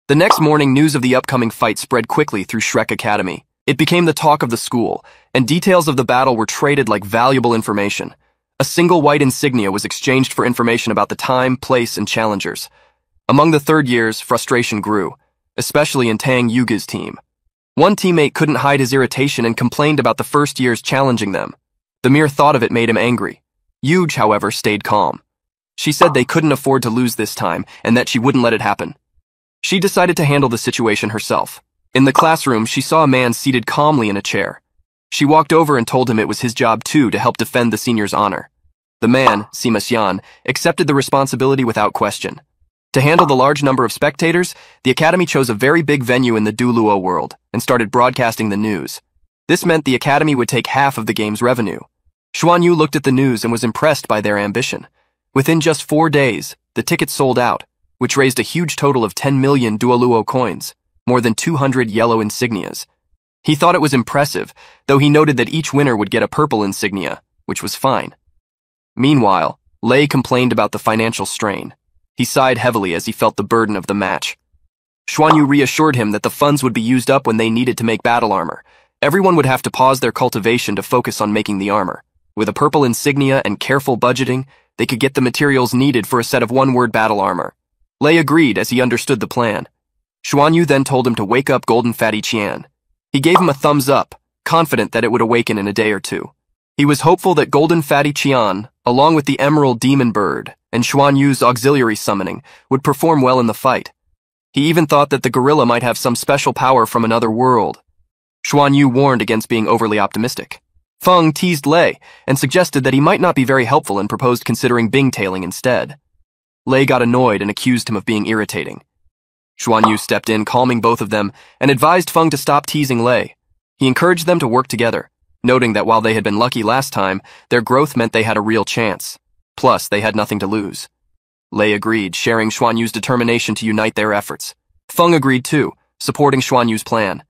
The next morning, news of the upcoming fight spread quickly through Shrek Academy. It became the talk of the school, and details of the battle were traded like valuable information. A single white insignia was exchanged for information about the time, place, and challengers. Among the third years, frustration grew, especially in Tang Yuge's team. One teammate couldn't hide his irritation and complained about the first years challenging them. The mere thought of it made him angry. Yuge, however, stayed calm. She said they couldn't afford to lose this time and that she wouldn't let it happen. She decided to handle the situation herself. In the classroom, she saw a man seated calmly in a chair. She walked over and told him it was his job too to help defend the seniors' honor. The man, Sima Xian, accepted the responsibility without question. To handle the large number of spectators, the academy chose a very big venue in the Duluo world and started broadcasting the news. This meant the academy would take half of the game's revenue. Xuan Yu looked at the news and was impressed by their ambition. Within just 4 days, the tickets sold out, which raised a huge total of 10 million Duoluo coins, more than 200 yellow insignias. He thought it was impressive, though he noted that each winner would get a purple insignia, which was fine. Meanwhile, Lei complained about the financial strain. He sighed heavily as he felt the burden of the match. Xuan Yu reassured him that the funds would be used up when they needed to make battle armor. Everyone would have to pause their cultivation to focus on making the armor. With a purple insignia and careful budgeting, they could get the materials needed for a set of one-word battle armor. Lei agreed as he understood the plan. Xuan Yu then told him to wake up Golden Fatty Qian. He gave him a thumbs up, confident that it would awaken in a day or two. He was hopeful that Golden Fatty Qian, along with the Emerald Demon Bird and Xuan Yu's auxiliary summoning, would perform well in the fight. He even thought that the gorilla might have some special power from another world. Xuan Yu warned against being overly optimistic. Feng teased Lei and suggested that he might not be very helpful and proposed considering Bing-tailing instead. Lei got annoyed and accused him of being irritating. Xuan Yu stepped in, calming both of them, and advised Feng to stop teasing Lei. He encouraged them to work together, noting that while they had been lucky last time, their growth meant they had a real chance. Plus, they had nothing to lose. Lei agreed, sharing Xuan Yu's determination to unite their efforts. Feng agreed too, supporting Xuan Yu's plan.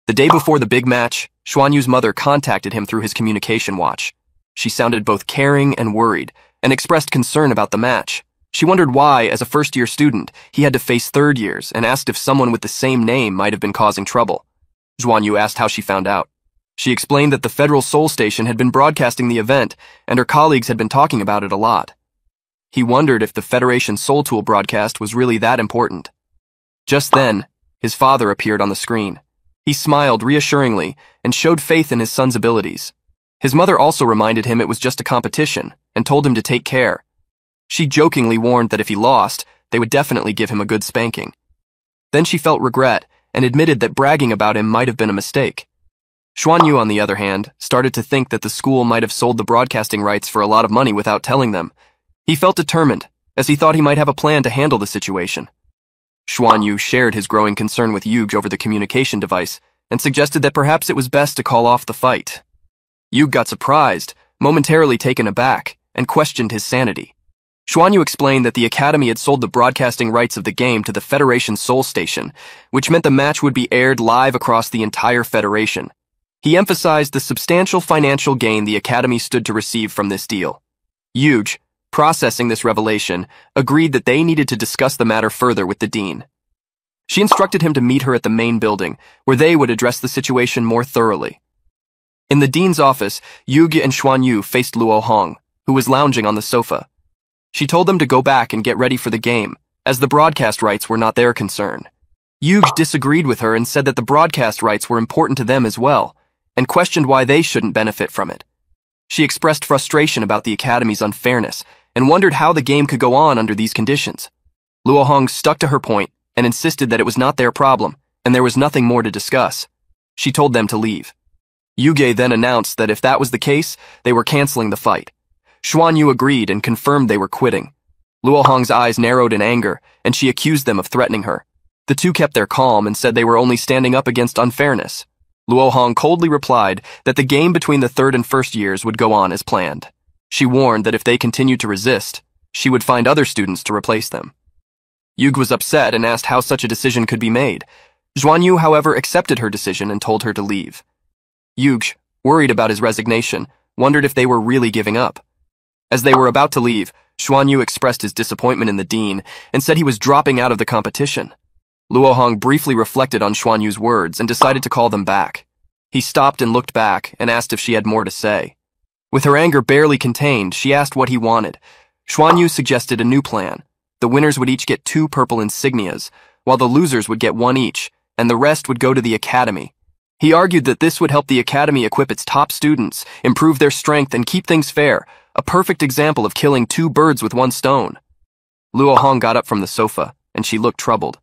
The day before the big match, Xuan Yu's mother contacted him through his communication watch. She sounded both caring and worried, and expressed concern about the match. She wondered why, as a first-year student, he had to face third years and asked if someone with the same name might have been causing trouble. Xuan Yu asked how she found out. She explained that the Federal Soul Station had been broadcasting the event, and her colleagues had been talking about it a lot. He wondered if the Federation Soul Tool broadcast was really that important. Just then, his father appeared on the screen. He smiled reassuringly and showed faith in his son's abilities. His mother also reminded him it was just a competition and told him to take care. She jokingly warned that if he lost, they would definitely give him a good spanking. Then she felt regret and admitted that bragging about him might have been a mistake. Xuan Yu, on the other hand, started to think that the school might have sold the broadcasting rights for a lot of money without telling them. He felt determined, as he thought he might have a plan to handle the situation. Xuan Yu shared his growing concern with Yuge over the communication device and suggested that perhaps it was best to call off the fight. Yuge got surprised, momentarily taken aback, and questioned his sanity. Xuan Yu explained that the Academy had sold the broadcasting rights of the game to the Federation Soul Station, which meant the match would be aired live across the entire Federation. He emphasized the substantial financial gain the Academy stood to receive from this deal. Yuge, processing this revelation, agreed that they needed to discuss the matter further with the dean. She instructed him to meet her at the main building, where they would address the situation more thoroughly. In the dean's office, Yuge and Xuan Yu faced Luo Hong, who was lounging on the sofa. She told them to go back and get ready for the game, as the broadcast rights were not their concern. Yuge disagreed with her and said that the broadcast rights were important to them as well, and questioned why they shouldn't benefit from it. She expressed frustration about the Academy's unfairness and wondered how the game could go on under these conditions. Luo Hong stuck to her point and insisted that it was not their problem and there was nothing more to discuss. She told them to leave. Yuge then announced that if that was the case, they were canceling the fight. Xuan Yu agreed and confirmed they were quitting. Luo Hong's eyes narrowed in anger, and she accused them of threatening her. The two kept their calm and said they were only standing up against unfairness. Luo Hong coldly replied that the game between the third and first years would go on as planned. She warned that if they continued to resist, she would find other students to replace them. Yuge was upset and asked how such a decision could be made. Xuan Yu, however, accepted her decision and told her to leave. Yuge, worried about his resignation, wondered if they were really giving up. As they were about to leave, Xuan Yu expressed his disappointment in the dean and said he was dropping out of the competition. Luo Hong briefly reflected on Xuan Yu's words and decided to call them back. He stopped and looked back and asked if she had more to say. With her anger barely contained, she asked what he wanted. Xuan Yu suggested a new plan. The winners would each get 2 purple insignias, while the losers would get 1 each, and the rest would go to the academy. He argued that this would help the academy equip its top students, improve their strength, and keep things fair, a perfect example of killing 2 birds with 1 stone. Luo Hong got up from the sofa, and she looked troubled.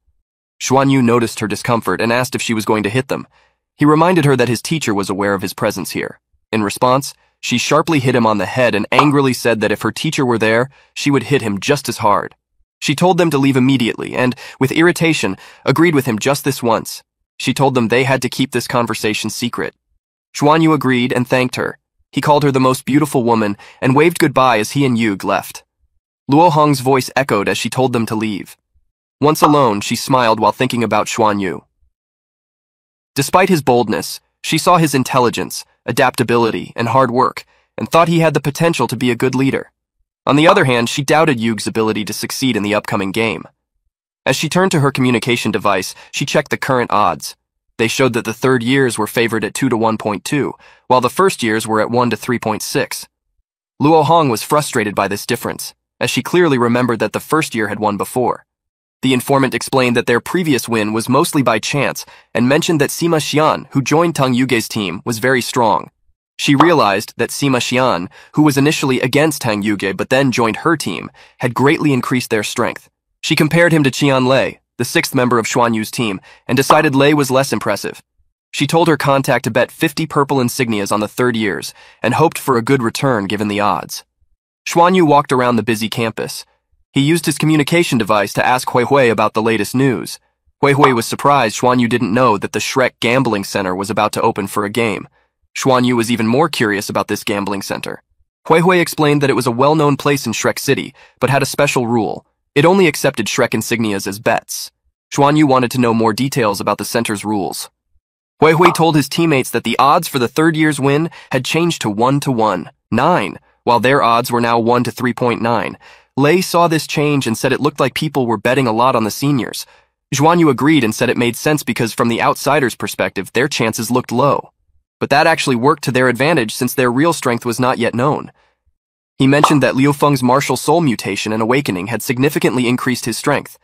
Xuan Yu noticed her discomfort and asked if she was going to hit them. He reminded her that his teacher was aware of his presence here. In response, she sharply hit him on the head and angrily said that if her teacher were there, she would hit him just as hard. She told them to leave immediately and, with irritation, agreed with him just this once. She told them they had to keep this conversation secret. Xuan Yu agreed and thanked her. He called her the most beautiful woman and waved goodbye as he and Yug left. Luo Hong's voice echoed as she told them to leave. Once alone, she smiled while thinking about Xuan Yu. Despite his boldness, she saw his intelligence, adaptability, and hard work, and thought he had the potential to be a good leader. On the other hand, she doubted Yug's ability to succeed in the upcoming game. As she turned to her communication device, she checked the current odds. They showed that the third years were favored at 2 to 1.2, while the first years were at 1 to 3.6. Luo Hong was frustrated by this difference, as she clearly remembered that the first year had won before. The informant explained that their previous win was mostly by chance and mentioned that Sima Xian, who joined Tang Yuge's team, was very strong. She realized that Sima Xian, who was initially against Tang Yuge but then joined her team, had greatly increased their strength. She compared him to Qian Lei, the 6th member of Xuan Yu's team, and decided Lei was less impressive. She told her contact to bet 50 purple insignias on the third years and hoped for a good return given the odds. Xuan Yu walked around the busy campus. He used his communication device to ask Hui Hui about the latest news. Hui Hui was surprised Xuan Yu didn't know that the Shrek Gambling Center was about to open for a game. Xuan Yu was even more curious about this gambling center. Hui Hui explained that it was a well-known place in Shrek City, but had a special rule. It only accepted Shrek insignias as bets. Xuan Yu wanted to know more details about the center's rules. Hui Hui told his teammates that the odds for the third year's win had changed to 1 to 1.9, while their odds were now 1 to 3.9. Lei saw this change and said it looked like people were betting a lot on the seniors. Xuan Yu agreed and said it made sense because from the outsider's perspective, their chances looked low. But that actually worked to their advantage since their real strength was not yet known. He mentioned that Liu Feng's martial soul mutation and awakening had significantly increased his strength.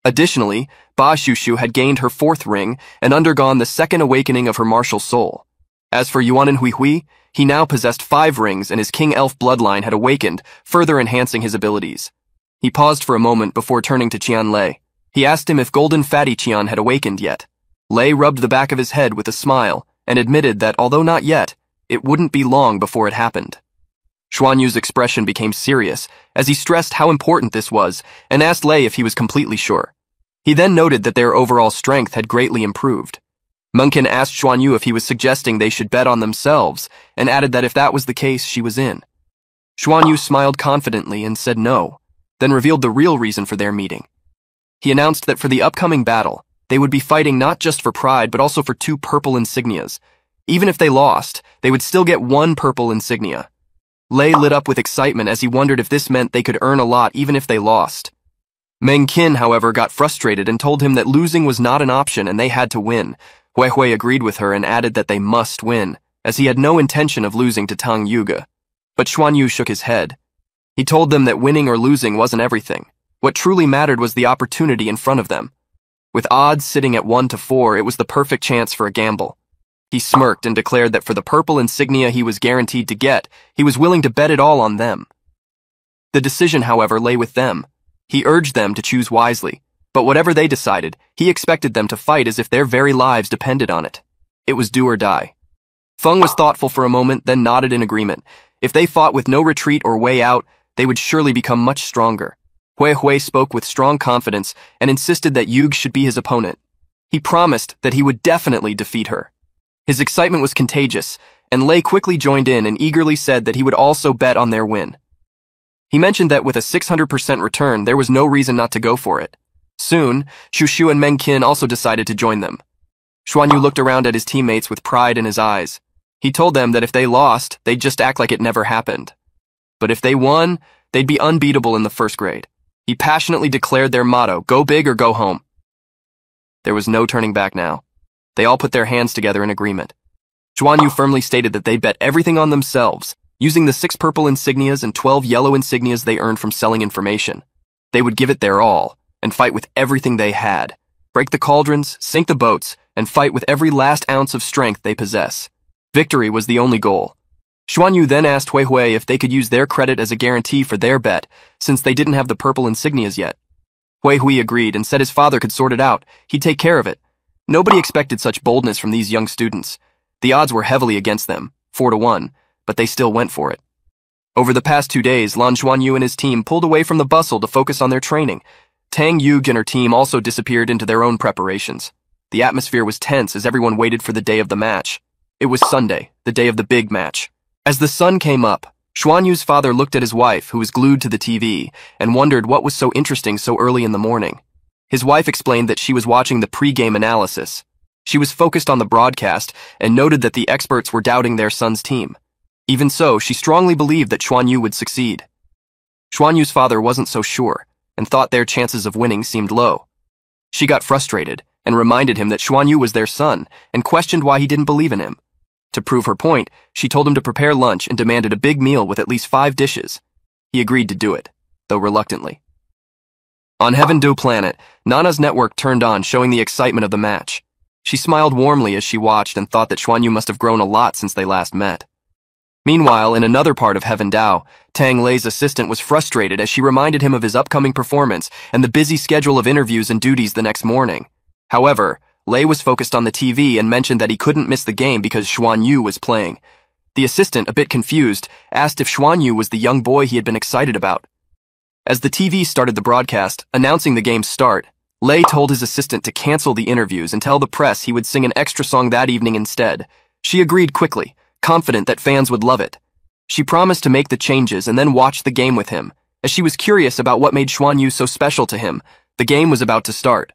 Additionally, Ba Xiushu had gained her 4th ring and undergone the 2nd awakening of her martial soul. As for Yuanin Huihui, he now possessed 5 rings and his King Elf bloodline had awakened, further enhancing his abilities. He paused for a moment before turning to Qian Lei. He asked him if Golden Fatty Qian had awakened yet. Lei rubbed the back of his head with a smile and admitted that, although not yet, it wouldn't be long before it happened. Xuan Yu's expression became serious as he stressed how important this was and asked Lei if he was completely sure. He then noted that their overall strength had greatly improved. Munkin asked Xuan Yu if he was suggesting they should bet on themselves and added that if that was the case, she was in. Xuan Yu smiled confidently and said no, then revealed the real reason for their meeting. He announced that for the upcoming battle, they would be fighting not just for pride but also for 2 purple insignias. Even if they lost, they would still get 1 purple insignia. Lei lit up with excitement as he wondered if this meant they could earn a lot even if they lost. Meng Qin, however, got frustrated and told him that losing was not an option and they had to win. Hui Hui agreed with her and added that they must win, as he had no intention of losing to Tang Yuge. But Xuan Yu shook his head. He told them that winning or losing wasn't everything. What truly mattered was the opportunity in front of them. With odds sitting at 1 to 4, it was the perfect chance for a gamble. He smirked and declared that for the purple insignia he was guaranteed to get, he was willing to bet it all on them. The decision, however, lay with them. He urged them to choose wisely. But whatever they decided, he expected them to fight as if their very lives depended on it. It was do or die. Feng was thoughtful for a moment, then nodded in agreement. If they fought with no retreat or way out, they would surely become much stronger. Hui Hui spoke with strong confidence and insisted that Yug should be his opponent. He promised that he would definitely defeat her. His excitement was contagious, and Lei quickly joined in and eagerly said that he would also bet on their win. He mentioned that with a 600% return, there was no reason not to go for it. Soon, Xiushu and Meng Qin also decided to join them. Xuan Yu looked around at his teammates with pride in his eyes. He told them that if they lost, they'd just act like it never happened. But if they won, they'd be unbeatable in the first grade. He passionately declared their motto, go big or go home. There was no turning back now. They all put their hands together in agreement. Xuan Yu firmly stated that they'd bet everything on themselves, using the 6 purple insignias and 12 yellow insignias they earned from selling information. They would give it their all, and fight with everything they had. Break the cauldrons, sink the boats, and fight with every last ounce of strength they possess. Victory was the only goal. Xuan Yu then asked Hui if they could use their credit as a guarantee for their bet, since they didn't have the purple insignias yet. Hui agreed and said his father could sort it out. He'd take care of it. Nobody expected such boldness from these young students. The odds were heavily against them, 4-1, but they still went for it. Over the past 2 days, Lan Xuanyu and his team pulled away from the bustle to focus on their training. Tang Yuge and her team also disappeared into their own preparations. The atmosphere was tense as everyone waited for the day of the match. It was Sunday, the day of the big match. As the sun came up, Xuanyu's father looked at his wife, who was glued to the TV, and wondered what was so interesting so early in the morning. His wife explained that she was watching the pre-game analysis. She was focused on the broadcast and noted that the experts were doubting their son's team. Even so, she strongly believed that Xuanyu would succeed. Xuanyu's father wasn't so sure, and thought their chances of winning seemed low. She got frustrated and reminded him that Xuanyu was their son and questioned why he didn't believe in him. To prove her point, she told him to prepare lunch and demanded a big meal with at least 5 dishes. He agreed to do it, though reluctantly. On Heaven Do Planet, Nana's network turned on, showing the excitement of the match. She smiled warmly as she watched and thought that Xuanyu must have grown a lot since they last met. Meanwhile, in another part of Heaven Dao, Tang Lei's assistant was frustrated as she reminded him of his upcoming performance and the busy schedule of interviews and duties the next morning. However, Lei was focused on the TV and mentioned that he couldn't miss the game because Xuanyu was playing. The assistant, a bit confused, asked if Xuanyu was the young boy he had been excited about. As the TV started the broadcast, announcing the game's start, Lei told his assistant to cancel the interviews and tell the press he would sing an extra song that evening instead. She agreed quickly, confident that fans would love it. She promised to make the changes and then watch the game with him, as she was curious about what made Xuanyu so special to him. The game was about to start.